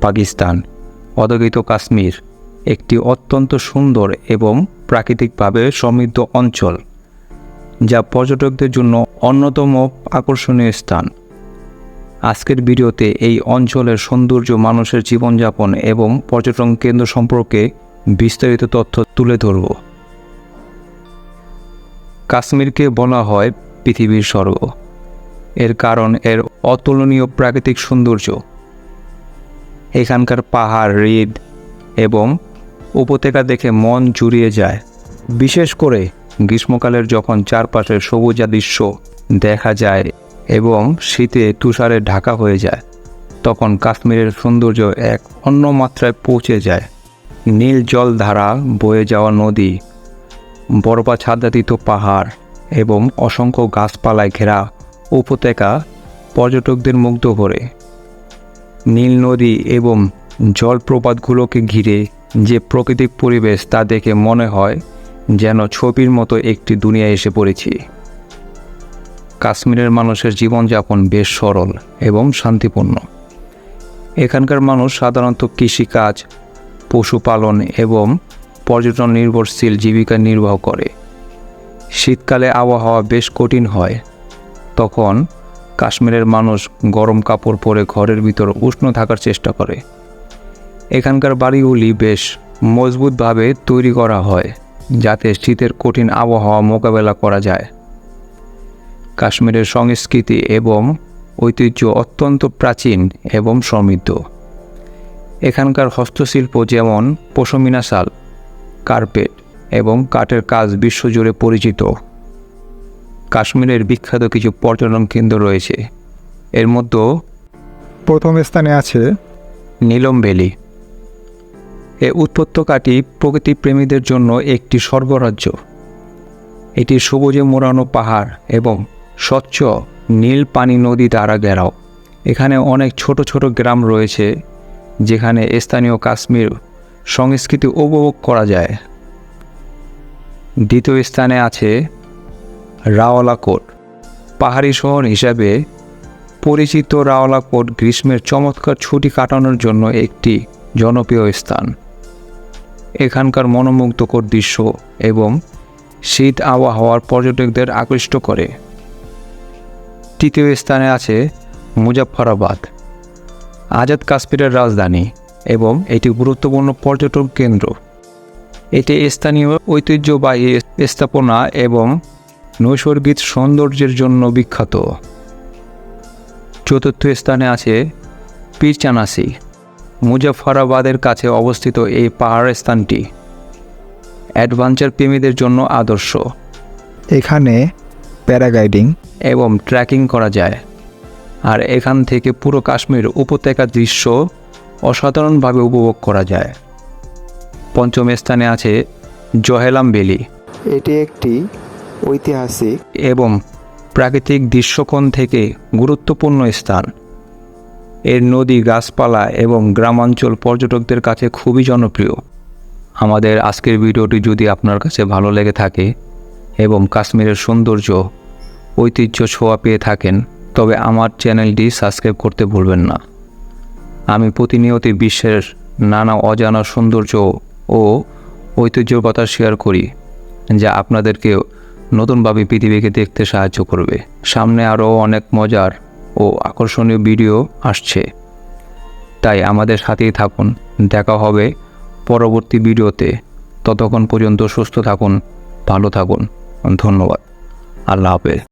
পাকিস্তান অধিকৃত কাশ্মীর একটি অত্যন্ত সুন্দর এবং প্রাকৃতিকভাবে সমৃদ্ধ অঞ্চল, যা পর্যটকদের জন্য অন্যতম আকর্ষণীয় স্থান। আজকের ভিডিওতে এই অঞ্চলের সৌন্দর্য, মানুষের জীবনযাপন এবং পর্যটন কেন্দ্র সম্পর্কে বিস্তারিত তথ্য তুলে ধরব। কাশ্মীরকে বলা হয় পৃথিবীর স্বর্গ। এর কারণ এর অতুলনীয় প্রাকৃতিক সৌন্দর্য। এখানকার পাহাড়, হ্রদ এবং উপত্যকা দেখে মন জুড়িয়ে যায়। বিশেষ করে গ্রীষ্মকালের যখন চারপাশের সবুজা দৃশ্য দেখা যায় এবং শীতে তুষারে ঢাকা হয়ে যায়, তখন কাশ্মীরের সৌন্দর্য এক অন্য মাত্রায় পৌঁছে যায়। নীল জলধারা, বয়ে যাওয়া নদী, বরফাচ্ছাদিত পাহাড় এবং অসংখ্য গাছপালায় ঘেরা উপত্যকা পর্যটকদের মুগ্ধ করে। নীল নদী এবং জলপ্রপাতগুলোকে ঘিরে যে প্রাকৃতিক পরিবেশ, তা দেখে মনে হয় যেন ছবির মতো একটি দুনিয়ায় এসে পড়েছি। কাশ্মীরের মানুষের জীবনযাপন বেশ সরল এবং শান্তিপূর্ণ। এখানকার মানুষ সাধারণত কৃষিকাজ, পশুপালন এবং পর্যটন নির্ভরশীল জীবিকা নির্বাহ করে। শীতকালে আবহাওয়া বেশ কঠিন হয়, তখন কাশ্মীরের মানুষ গরম কাপড় পরে ঘরের ভিতর উষ্ণ থাকার চেষ্টা করে। এখানকার বাড়িগুলি বেশ মজবুতভাবে তৈরি করা হয়, যাতে শীতের কঠিন আবহাওয়া মোকাবেলা করা যায়। কাশ্মীরের সংস্কৃতি এবং ঐতিহ্য অত্যন্ত প্রাচীন এবং সমৃদ্ধ। এখানকার হস্তশিল্প, যেমন পশমিনা শাল, কার্পেট এবং কাঠের কাজ বিশ্বজুড়ে পরিচিত। কাশ্মীরের বিখ্যাত কিছু পর্যটন কেন্দ্র রয়েছে। এর মধ্যে প্রথম স্থানে আছে নীলম ভ্যালি। এই উপত্যকাটি প্রকৃতিপ্রেমীদের জন্য একটি স্বর্গরাজ্য। এটি সবুজে মোড়ানো পাহাড় এবং স্বচ্ছ নীল পানি নদী দ্বারা ঘেরাও। এখানে অনেক ছোট ছোট গ্রাম রয়েছে, যেখানে স্থানীয় কাশ্মীর সংস্কৃতি উপভোগ করা যায়। দ্বিতীয় স্থানে আছে রাওয়ালাকোট। পাহাড়ি শহর হিসাবে পরিচিত রাওয়ালাকোট গ্রীষ্মের চমৎকার ছুটি কাটানোর জন্য একটি জনপ্রিয় স্থান। এখানকার মনোমুগ্ধকর দৃশ্য এবং শীত আবহাওয়ার পর্যটকদের আকৃষ্ট করে। তৃতীয় স্থানে আছে মুজাফফরাবাদ, আজাদ কাশ্মীরের রাজধানী এবং এটি গুরুত্বপূর্ণ পর্যটন কেন্দ্র। এটি স্থানীয় ঐতিহ্যবাহী স্থাপনা এবং নৈসর্গিক সৌন্দর্যের জন্য বিখ্যাত। চতুর্থ স্থানে আছে পীরচানাসি। মুজাফফরাবাদের কাছে অবস্থিত এই পাহাড় স্থানটি অ্যাডভেঞ্চার প্রেমীদের জন্য আদর্শ। এখানে প্যারাগ্লাইডিং এবং ট্রেকিং করা যায়, আর এখান থেকে পুরো কাশ্মীর উপত্যকার দৃশ্য অসাধারণভাবে উপভোগ করা যায়। পঞ্চম স্থানে আছে জহেলাম ভ্যালি। এটি একটি ঐতিহাসিক এবং প্রাকৃতিক দৃশ্যকোণ থেকে গুরুত্বপূর্ণ স্থান। এর নদী, গাছপালা এবং গ্রামাঞ্চল পর্যটকদের কাছে খুবই জনপ্রিয়। আমাদের আজকের ভিডিওটি যদি আপনার কাছে ভালো লেগে থাকে এবং কাশ্মীরের সৌন্দর্য, ঐতিহ্য ছোঁয়া পেয়ে থাকেন, তবে আমার চ্যানেলটি সাবস্ক্রাইব করতে ভুলবেন না। আমি প্রতিনিয়ত বিশ্বের নানা অজানা সৌন্দর্য ও ঐতিহ্যের কথা শেয়ার করি, যা আপনাদেরকে নতুনভাবে পৃথিবীকে দেখতে সাহায্য করবে। সামনে আরও অনেক মজার ও আকর্ষণীয় ভিডিও আসছে, তাই আমাদের সাথেই থাকুন। দেখা হবে পরবর্তী ভিডিওতে। ততক্ষণ পর্যন্ত সুস্থ থাকুন, ভালো থাকুন। ধন্যবাদ। আল্লাহ হাফেজ।